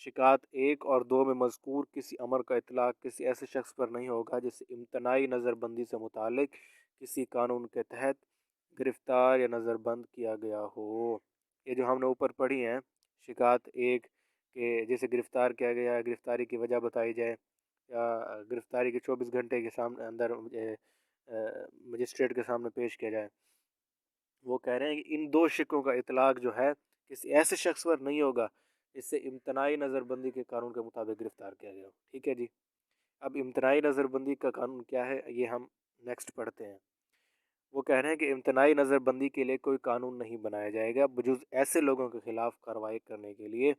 شکایت 1 اور 2 میں مذکور کسی امر کا اطلاق کسی ایسے شخص پر نہیں ہوگا جسے امتناعی نظر بندی سے متعلق کسی قانون کے تحت گرفتار یا نظر بند کیا گیا ہو۔ یہ جو ہم نے اوپر پڑھی ہیں، شکایت 1 کہ جسے گرفتار کیا گیا ہے، گرفتاری کی وجہ بتائی جائے، یا گرفتاری کے 24 گھنٹے کے سامنے اندر مجسٹریٹ کے سامنے پیش کیا جائے۔ وہ کہہ رہے ہیں کہ ان 2 شکوں کا اطلاق جو ہے کسی ایسے شخص پر نہیں ہوگا جس سے امتناعی نظر بندی کے قانون کے مطابق گرفتار کیا گیا ہو۔ ٹھیک ہے جی، اب امتناعی نظر بندی کا قانون کیا ہے یہ ہم نیکسٹ پڑھتے ہیں۔ وہ کہہ رہے ہیں کہ امتناعی نظر بندی کے لیے کوئی قانون نہیں بنایا جائے گا بجز ایسے لوگوں کے خلاف کارروائی کرنے کے لیے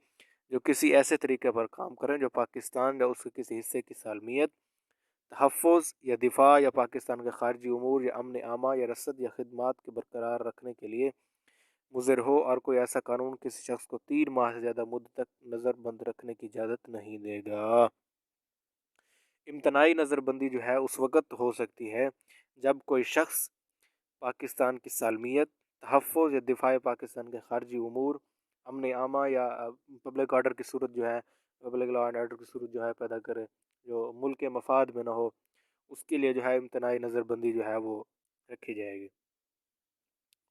جو کسی ایسے طریقے پر کام کریں جو پاکستان یا اس کے کسی حصے کی سالمیت، تحفظ یا دفاع یا پاکستان کے خارجی امور یا امن عامہ یا رسد یا خدمات کے برقرار رکھنے کے لیے مضر ہو، اور کوئی ایسا قانون کسی شخص کو 3 ماہ سے زیادہ مدت تک نظر بند رکھنے کی اجازت نہیں دے گا۔ امتناعی نظر بندی جو ہے اس وقت ہو سکتی ہے جب کوئی شخص پاکستان کی سالمیت، تحفظ یا دفاع پاکستان کے خارجی امور، امن عامہ یا پبلک آرڈر کی صورت جو ہے، پبلک لا اینڈ آرڈر کی صورت جو ہے پیدا کرے جو ملک کے مفاد میں نہ ہو، اس کے لیے جو ہے امتناعی نظر بندی جو ہے وہ رکھی جائے گی۔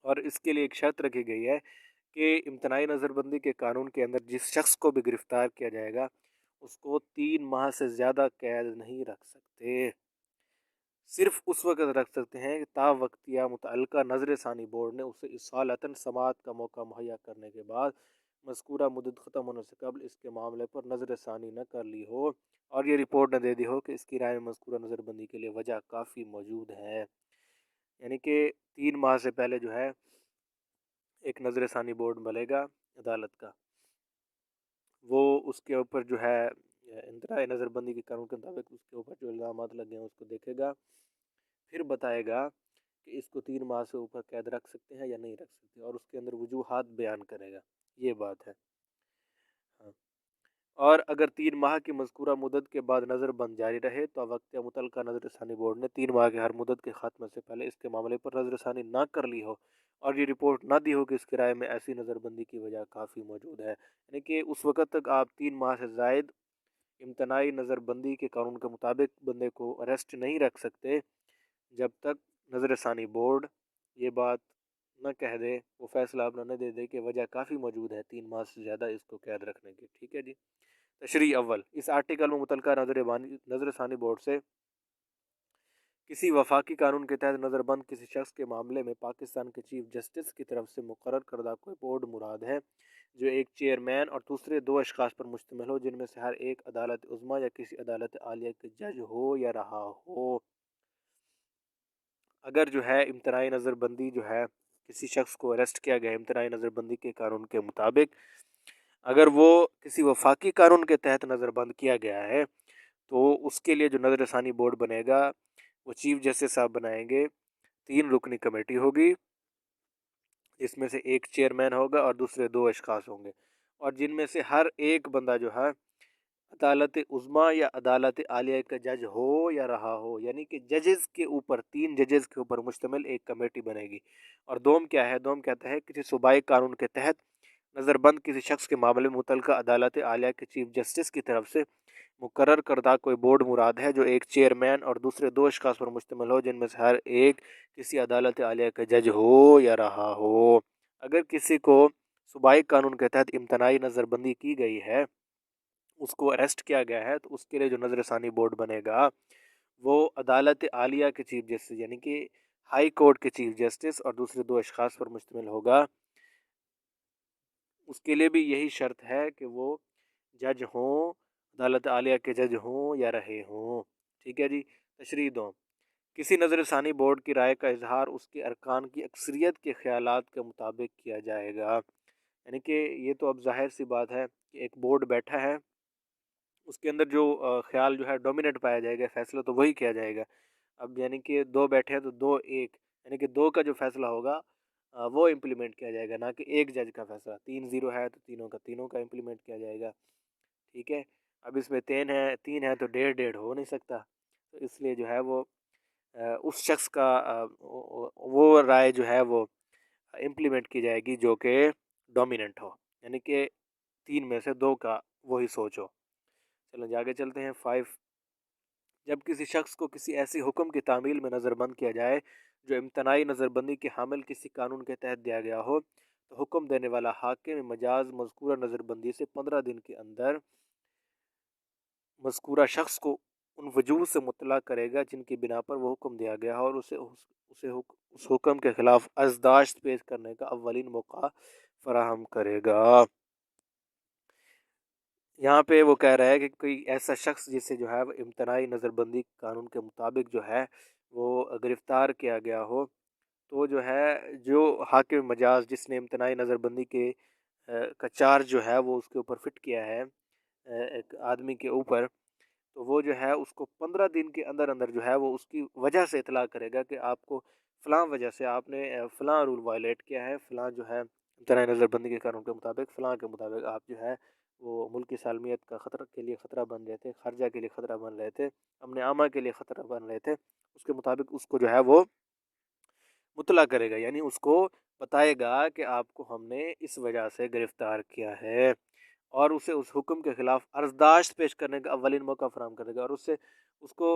اور اس کے لیے ایک شرط رکھی گئی ہے کہ امتناعی نظر بندی کے قانون کے اندر جس شخص کو بھی گرفتار کیا جائے گا اس کو 3 ماہ سے زیادہ قید نہیں رکھ سکتے، صرف اس وقت رکھ سکتے ہیں کہ تا وقت یا متعلقہ نظر ثانی بورڈ نے اسے اصالتاً سماعت کا موقع مہیا کرنے کے بعد مذکورہ مدت ختم ہونے سے قبل اس کے معاملے پر نظر ثانی نہ کر لی ہو اور یہ رپورٹ نہ دے دی ہو کہ اس کی رائے میں مذکورہ نظر بندی کے لیے وجہ کافی موجود ہے۔ یعنی کہ 3 ماہ سے پہلے جو ہے ایک نظر ثانی بورڈ بنے گا عدالت کا، وہ اس کے اوپر جو ہے انتہائی نظر بندی کے قانون کے مطابق اس کے اوپر جو الزامات لگے ہیں اس کو دیکھے گا، پھر بتائے گا کہ اس کو 3 ماہ سے اوپر قید رکھ سکتے ہیں یا نہیں رکھ سکتے، اور اس کے اندر وجوہات بیان کرے گا۔ یہ بات ہے۔ ہاں، اور اگر 3 ماہ کی مذکورہ مدت کے بعد نظر بند جاری رہے تو وقت متعلقہ نظر ثانی بورڈ نے 3 ماہ کے ہر مدت کے خاتمے سے پہلے اس کے معاملے پر نظر ثانی نہ کر لی ہو اور یہ رپورٹ نہ دی ہو کہ اس کی رائے میں ایسی نظر بندی کی وجہ کافی موجود ہے، یعنی کہ اس وقت تک آپ 3 ماہ سے زائد امتناعی نظر بندی کے قانون کے مطابق بندے کو اریسٹ نہیں رکھ سکتے جب تک نظر ثانی بورڈ یہ بات نہ کہہ دے، وہ فیصلہ آپ نہ دے دے کہ وجہ کافی موجود ہے 3 ماہ سے زیادہ اس کو قید رکھنے کی۔ ٹھیک ہے جی، تشریح اول، اس آرٹیکل میں متعلقہ نظر ثانی بورڈ سے کسی وفاقی قانون کے تحت نظر بند کسی شخص کے معاملے میں پاکستان کے چیف جسٹس کی طرف سے مقرر کردہ کوئی بورڈ مراد ہے جو ایک چیئرمین اور دوسرے 2 اشخاص پر مشتمل ہو جن میں سے ہر ایک عدالت عظمیٰ یا کسی عدالت عالیہ کے جج ہو یا رہا ہو۔ اگر جو ہے امتناعی نظر بندی جو ہے کسی شخص کو اریسٹ کیا گیا امتناعی نظر بندی کے قانون کے مطابق، اگر وہ کسی وفاقی قانون کے تحت نظر بند کیا گیا ہے تو اس کے لیے جو نظر ثانی بورڈ بنے گا وہ چیف جسٹس صاحب بنائیں گے، 3 رکنی کمیٹی ہوگی جس میں سے ایک چیئرمین ہوگا اور دوسرے 2 اشخاص ہوں گے، اور جن میں سے ہر ایک بندہ جو ہے عدالت عظمیٰ یا عدالت عالیہ کا جج ہو یا رہا ہو، یعنی کہ ججز کے اوپر 3 ججز کے اوپر مشتمل ایک کمیٹی بنے گی۔ اور دوم کیا ہے؟ دوم کہتا ہے کسی صوبائی قانون کے تحت نظر بند کسی شخص کے معاملے میں متعلقہ عدالت عالیہ کے چیف جسٹس کی طرف سے مقرر کردہ کوئی بورڈ مراد ہے جو ایک چیئرمین اور دوسرے 2 اشخاص پر مشتمل ہو جن میں سے ہر ایک کسی عدالت عالیہ کا جج ہو یا رہا ہو۔ اگر کسی کو صوبائی قانون کے تحت امتناعی نظر بندی کی گئی ہے، اس کو اریسٹ کیا گیا ہے، تو اس کے لیے جو نظر ثانی بورڈ بنے گا وہ عدالت عالیہ کے چیف جسٹس یعنی کہ ہائی کورٹ کے چیف جسٹس اور دوسرے 2 اشخاص پر مشتمل ہوگا۔ اس کے لیے بھی یہی شرط ہے کہ وہ جج ہوں، عدالت عالیہ کے جج ہوں یا رہے ہوں۔ ٹھیک ہے جی، تشریح دوم، کسی نظر ثانی بورڈ کی رائے کا اظہار اس کے ارکان کی اکثریت کے خیالات کے مطابق کیا جائے گا، یعنی کہ یہ تو اب ظاہر سی بات ہے کہ ایک بورڈ بیٹھا ہے، اس کے اندر جو خیال جو ہے ڈومینیٹ پایا جائے گا، فیصلہ تو وہی کیا جائے گا۔ اب یعنی کہ 2 بیٹھے ہیں تو 2 1، یعنی کہ 2 کا جو فیصلہ ہوگا وہ امپلیمنٹ کیا جائے گا، نہ کہ ایک جج کا فیصلہ۔ 3-0 ہے تو تینوں کا امپلیمنٹ کیا جائے گا۔ ٹھیک ہے، اب اس میں 3 ہے تو 1.5 ہو نہیں سکتا، تو اس لیے جو ہے وہ اس شخص کا وہ رائے جو ہے وہ امپلیمنٹ کی جائے گی جو کہ ڈومیننٹ ہو، یعنی کہ 3 میں سے 2 کا وہی سوچ ہو۔ چلیں آگے چلتے ہیں 5۔ جب کسی شخص کو کسی ایسی حکم کی تعمیل میں نظر بند کیا جائے جو امتناعی نظر بندی کے حامل کسی قانون کے تحت دیا گیا ہو، تو حکم دینے والا حاکم مجاز مذکورہ نظر بندی سے 15 دن کے اندر مذکورہ شخص کو ان وجوہ سے مطلع کرے گا جن کی بنا پر وہ حکم دیا گیا اور اسے اس حکم کے خلاف ازداشت پیش کرنے کا اولین موقع فراہم کرے گا۔ یہاں پہ وہ کہہ رہا ہے کہ کوئی ایسا شخص جسے جو ہے وہ امتناعی نظر بندی قانون کے مطابق جو ہے وہ گرفتار کیا گیا ہو، تو جو ہے جو حاکم مجاز جس نے امتناعی نظر بندی کا چارج جو ہے وہ اس کے اوپر فٹ کیا ہے ایک آدمی کے اوپر، تو وہ جو ہے اس کو 15 دن کے اندر اندر جو ہے وہ اس کی وجہ سے اطلاع کرے گا کہ آپ کو فلاں وجہ سے آپ نے فلاں رول وائلیٹ کیا ہے، فلاں جو ہے امتناعی نظر بندی کے قانون کے مطابق فلاں کے مطابق آپ جو ہے وہ ملک کی سالمیت کا خطرہ کے لیے خطرہ بن رہے تھے، خارجہ کے لیے خطرہ بن رہے تھے، امن عامہ کے لیے خطرہ بن رہے تھے، اس کے مطابق اس کو جو ہے وہ مطلع کرے گا، یعنی اس کو بتائے گا کہ آپ کو ہم نے اس وجہ سے گرفتار کیا ہے، اور اسے اس حکم کے خلاف عرضداشت پیش کرنے کا اولین موقع فراہم کرے گا، اور اس کو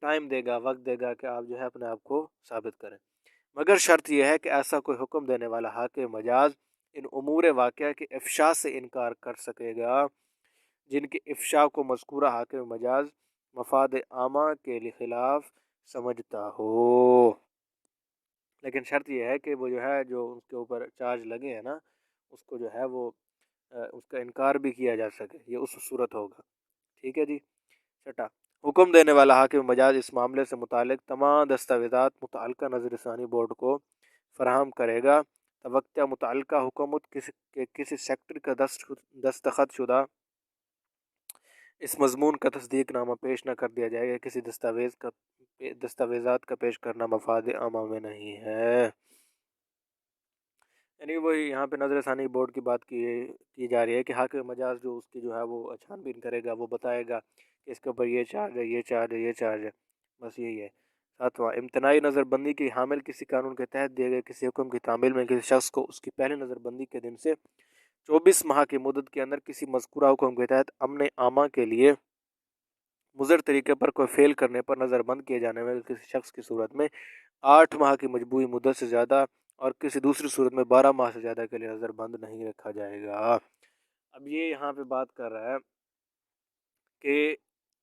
ٹائم دے گا، وقت دے گا کہ آپ جو ہے اپنے آپ کو ثابت کریں۔ مگر شرط یہ ہے کہ ایسا کوئی حکم دینے والا حاکم مجاز ان امور واقعہ کے افشا سے انکار کر سکے گا جن کے افشا کو مذکورہ حاکم مجاز مفاد عامہ کے خلاف سمجھتا ہو، لیکن شرط یہ ہے کہ وہ جو ہے جو اس کے اوپر چارج لگے ہیں نا اس کو جو ہے وہ اس کا انکار بھی کیا جا سکے، یہ اس صورت ہوگا۔ ٹھیک ہے جی۔ چھٹا، حکم دینے والا حاکم مجاز اس معاملے سے متعلق تمام دستاویزات متعلقہ نظر ثانی بورڈ کو فراہم کرے گا۔ توقع متعلقہ حکومت کے کسی سیکٹر کا دستخط شدہ اس مضمون کا تصدیق نامہ پیش نہ کر دیا جائے گا، کسی دستاویزات کا پیش کرنا مفاد عامہ میں نہیں ہے۔ یعنی وہی یہاں پہ نظر ثانی بورڈ کی بات کی جا رہی ہے کہ حاکم مجاز جو اس کی جو ہے وہ چھان بین کرے گا، وہ بتائے گا کہ اس کے اوپر یہ چارج ہے، یہ چارج ہے، یہ چارج ہے، بس یہی ہے۔ ساتواں، امتناعی نظر بندی کی حامل کسی قانون کے تحت دیے گئے کسی حکم کی تعمیل میں کسی شخص کو اس کی پہلی نظر بندی کے دن سے 24 ماہ کی مدت کے اندر کسی مذکورہ حکم کے تحت امن عامہ کے لیے مضر طریقے پر کوئی فعل کرنے پر نظر بند کیے جانے والے کسی شخص کی صورت میں 8 ماہ کی مجموعی مدت سے زیادہ اور کسی دوسری صورت میں 12 ماہ سے زیادہ کے لیے نظر بند نہیں رکھا جائے گا۔ اب یہ یہاں پہ بات کر رہا ہے کہ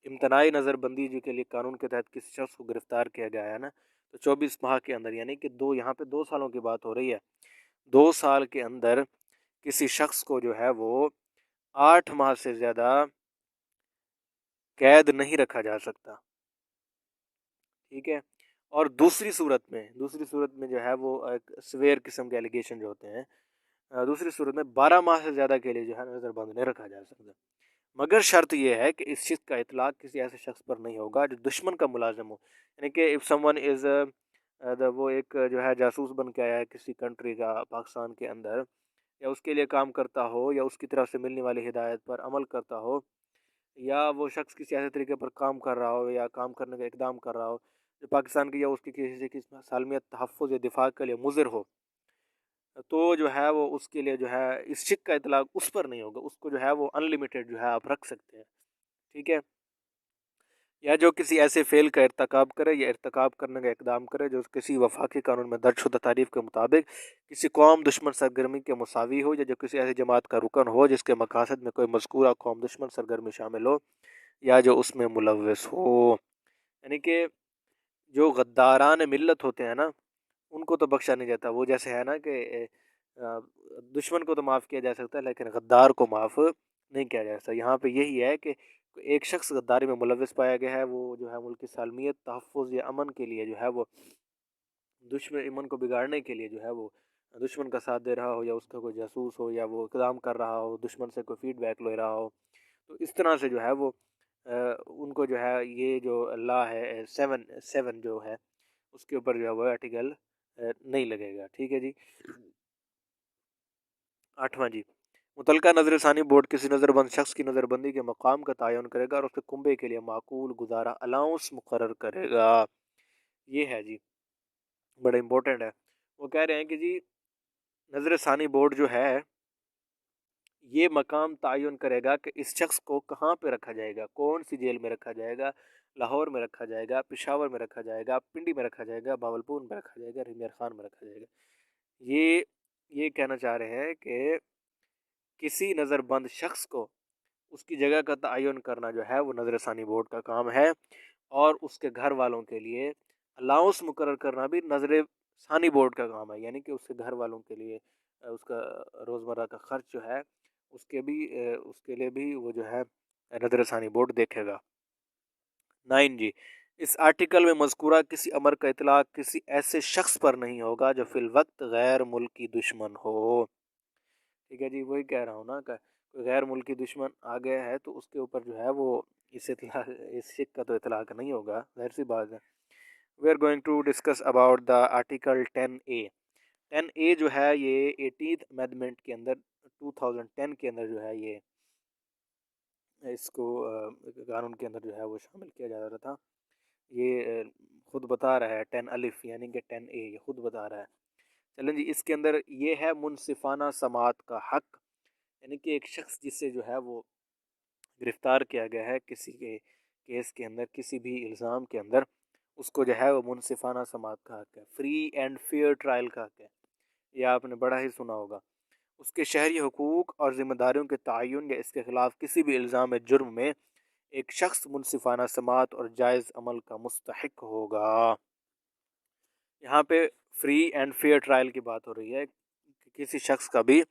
امتناعی نظر بندی جو کے لیے قانون کے تحت کسی شخص کو گرفتار کیا گیا ہے نا، تو 24 ماہ کے اندر، یعنی کہ یہاں پہ 2 سالوں کی بات ہو رہی ہے، 2 سال کے اندر کسی شخص کو جو ہے وہ 8 ماہ سے زیادہ قید نہیں رکھا جا سکتا۔ ٹھیک ہے، اور دوسری صورت میں جو ہے وہ ایک سویر قسم کے ایلیگیشن جو ہوتے ہیں، دوسری صورت میں 12 ماہ سے زیادہ کے لیے جو ہے نظر بند نہیں رکھا جا سکتا، مگر شرط یہ ہے کہ اس چیز کا اطلاق کسی ایسے شخص پر نہیں ہوگا جو دشمن کا ملازم ہو، یعنی کہ if someone is وہ ایک جو ہے جاسوس بن کے آیا ہے کسی کنٹری کا پاکستان کے اندر، یا اس کے لیے کام کرتا ہو یا اس کی طرف سے ملنے والی ہدایت پر عمل کرتا ہو، یا وہ شخص کسی ایسے طریقے پر کام کر رہا ہو یا کام کرنے کا اقدام کر رہا ہو جو پاکستان کی یا اس کی کسی سالمیت تحفظ یا دفاع کے لیے مضر ہو، تو جو ہے وہ اس کے لیے جو ہے اس شک کا اطلاق اس پر نہیں ہوگا، اس کو جو ہے وہ انلمیٹڈ جو ہے آپ رکھ سکتے ہیں۔ ٹھیک ہے، یا جو کسی ایسے فعل کا ارتکاب کرے یا ارتکاب کرنے کا اقدام کرے جو کسی وفاقی قانون میں درج شدہ تعریف کے مطابق کسی قوم دشمن سرگرمی کے مساوی ہو، یا جو کسی ایسی جماعت کا رکن ہو جس کے مقاصد میں کوئی مذکورہ قوم دشمن سرگرمی شامل ہو یا جو اس میں ملوث ہو، یعنی کہ جو غداران ملت ہوتے ہیں نا ان کو تو بخشا نہیں جاتا، وہ جیسے ہے نا کہ دشمن کو تو معاف کیا جا سکتا ہے لیکن غدار کو معاف نہیں کیا جا سکتا۔ یہاں پہ یہی ہے کہ ایک شخص غداری میں ملوث پایا گیا ہے، وہ جو ہے ملک کی سالمیت تحفظ یا امن کے لیے جو ہے وہ دشمن امن کو بگاڑنے کے لیے جو ہے وہ دشمن کا ساتھ دے رہا ہو، یا اس کا کوئی جاسوس ہو، یا وہ اقدام کر رہا ہو، دشمن سے کوئی فیڈ بیک لے رہا ہو، تو اس طرح سے جو ہے وہ ان کو جو ہے یہ جو لا ہے 7 جو ہے اس کے اوپر جو ہے وہ آرٹیکل نہیں لگے گا۔ ٹھیک ہے جی۔ 8واں جی، متعلقہ نظر ثانی بورڈ کسی نظر بند شخص کی نظر بندی کے مقام کا تعین کرے گا اور اس کے کنبے کے لیے معقول گزارا الاؤنس مقرر کرے گا۔ یہ ہے جی، بڑا امپورٹنٹ ہے۔ وہ کہہ رہے ہیں کہ جی نظر ثانی بورڈ جو ہے یہ مقام تعین کرے گا کہ اس شخص کو کہاں پہ رکھا جائے گا، کون سی جیل میں رکھا جائے گا، لاہور میں رکھا جائے گا، پشاور میں رکھا جائے گا، پنڈی میں رکھا جائے گا، باولپور میں رکھا جائے گا، رمیر خان میں رکھا جائے گا۔ یہ یہ کہنا چاہ رہے ہیں کہ کسی نظر بند شخص کو اس کی جگہ کا تعین کرنا جو ہے وہ نظر ثانی بورڈ کا کام ہے، اور اس کے گھر والوں کے لیے الاؤنس مقرر کرنا بھی نظر ثانی بورڈ کا کام ہے، یعنی کہ اس کے گھر والوں کے لیے اس کا روزمرہ کا خرچ جو ہے اس کے لیے بھی وہ جو ہے نظر ثانی بورڈ دیکھے گا۔ 9 جی، اس آرٹیکل میں مذکورہ کسی امر کا اطلاق کسی ایسے شخص پر نہیں ہوگا جو فی الوقت غیر ملکی دشمن ہو۔ ٹھیک ہے جی، وہی کہہ رہا ہوں نا کہ کوئی غیر ملکی دشمن آ گیا ہے تو اس کے اوپر جو ہے وہ اس شک کا تو اطلاق نہیں ہوگا، ظاہر سی بات ہے۔ We are going to discuss about the article 10A۔ 10A جو ہے یہ 18th امینڈمنٹ کے اندر 2010 کے اندر جو ہے یہ اس کو قانون کے اندر جو ہے وہ شامل کیا جا رہا تھا۔ یہ خود بتا رہا ہے 10 الف یعنی کہ 10A یہ خود بتا رہا ہے۔ چلیں جی، اس کے اندر یہ ہے منصفانہ سماعت کا حق، یعنی کہ ایک شخص جس سے جو ہے وہ گرفتار کیا گیا ہے کسی کے کیس کے اندر، کسی بھی الزام کے اندر، اس کو جو ہے وہ منصفانہ سماعت کا حق ہے، فری اینڈ فیئر ٹرائل کا حق ہے۔ یہ آپ نے بڑا ہی سنا ہوگا۔ اس کے شہری حقوق اور ذمہ داریوں کے تعین یا اس کے خلاف کسی بھی الزام جرم میں ایک شخص منصفانہ سماعت اور جائز عمل کا مستحق ہوگا۔ یہاں پہ فری اینڈ فیئر ٹرائل کی بات ہو رہی ہے کہ کسی شخص کا بھی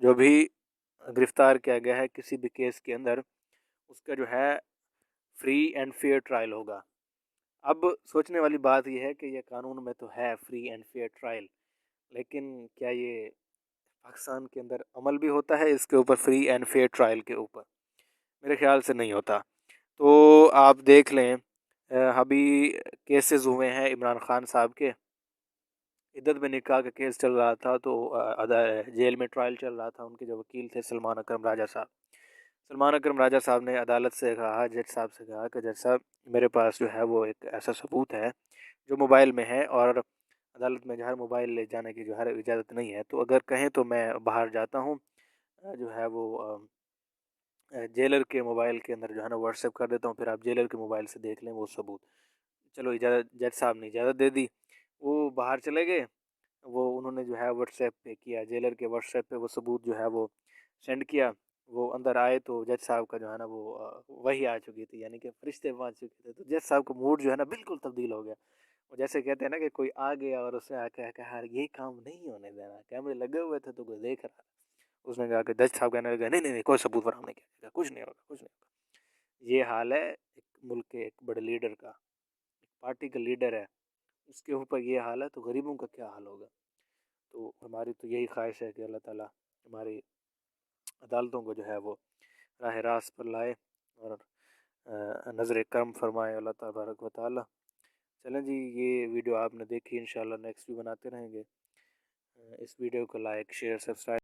جو بھی گرفتار کیا گیا ہے کسی بھی کیس کے اندر، اس کا جو ہے فری اینڈ فیئر ٹرائل ہوگا۔ اب سوچنے والی بات یہ ہے کہ یہ قانون میں تو ہے فری اینڈ فیئر ٹرائل، لیکن کیا یہ پاکستان کے اندر عمل بھی ہوتا ہے اس کے اوپر، فری اینڈ فیئر ٹرائل کے اوپر؟ میرے خیال سے نہیں ہوتا۔ تو آپ دیکھ لیں ابھی کیسز ہوئے ہیں عمران خان صاحب کے، عدت میں نکاح کا کیس چل رہا تھا تو جیل میں ٹرائل چل رہا تھا، ان کے جو وکیل تھے سلمان اکرم راجہ صاحب، سلمان اکرم راجہ صاحب نے عدالت سے کہا، جج صاحب سے کہا کہ جج صاحب میرے پاس جو ہے وہ ایک ایسا ثبوت ہے جو موبائل میں ہے، اور عدالت میں جو ہے موبائل لے جانے کی جو ہے اجازت نہیں ہے، تو اگر کہیں تو میں باہر جاتا ہوں، جو ہے وہ جیلر کے موبائل کے اندر جو ہے نا واٹس ایپ کر دیتا ہوں، پھر آپ جیلر کے موبائل سے دیکھ لیں وہ ثبوت۔ چلو اجازت، جج صاحب نے اجازت دے دی، وہ باہر چلے گئے، وہ انہوں نے جو ہے واٹس ایپ پہ کیا، جیلر کے واٹس ایپ پہ وہ ثبوت جو ہے وہ سینڈ کیا۔ وہ اندر آئے تو جج صاحب کا جو ہے نا وہ وہی آ چکی تھی، یعنی کہ فرشتے پہنچ چکے تھے، تو جج صاحب کا موڈ جو ہے نا بالکل تبدیل ہو گیا۔ وہ جیسے کہتے ہیں نا کہ کوئی آ گیا اور اس نے آ کے کہا یہ کام نہیں ہونے دینا، کیمرے لگے ہوئے تھے تو کوئی دیکھ رہا، اس نے کہا کہ جج صاحب کہنے لگا نہیں نہیں نہیں، کوئی ثبوت فراہم نہیں کیا، کچھ نہیں ہوگا، کچھ نہیں ہوگا۔ یہ حال ہے ایک ملک کے ایک بڑے لیڈر کا، ایک پارٹی کا لیڈر ہے، اس کے اوپر یہ حال ہے تو غریبوں کا کیا حال ہوگا؟ تو ہماری تو یہی خواہش ہے کہ اللہ تعالیٰ ہماری عدالتوں کو جو ہے وہ راہ راست پر لائے اور نظر کرم فرمائے اللہ تبارک و تعالیٰ۔ چلیں جی، یہ ویڈیو آپ نے دیکھی، انشاءاللہ نیکسٹ بھی بناتے رہیں گے۔ اس ویڈیو کو لائک، شیئر، سبسکرائب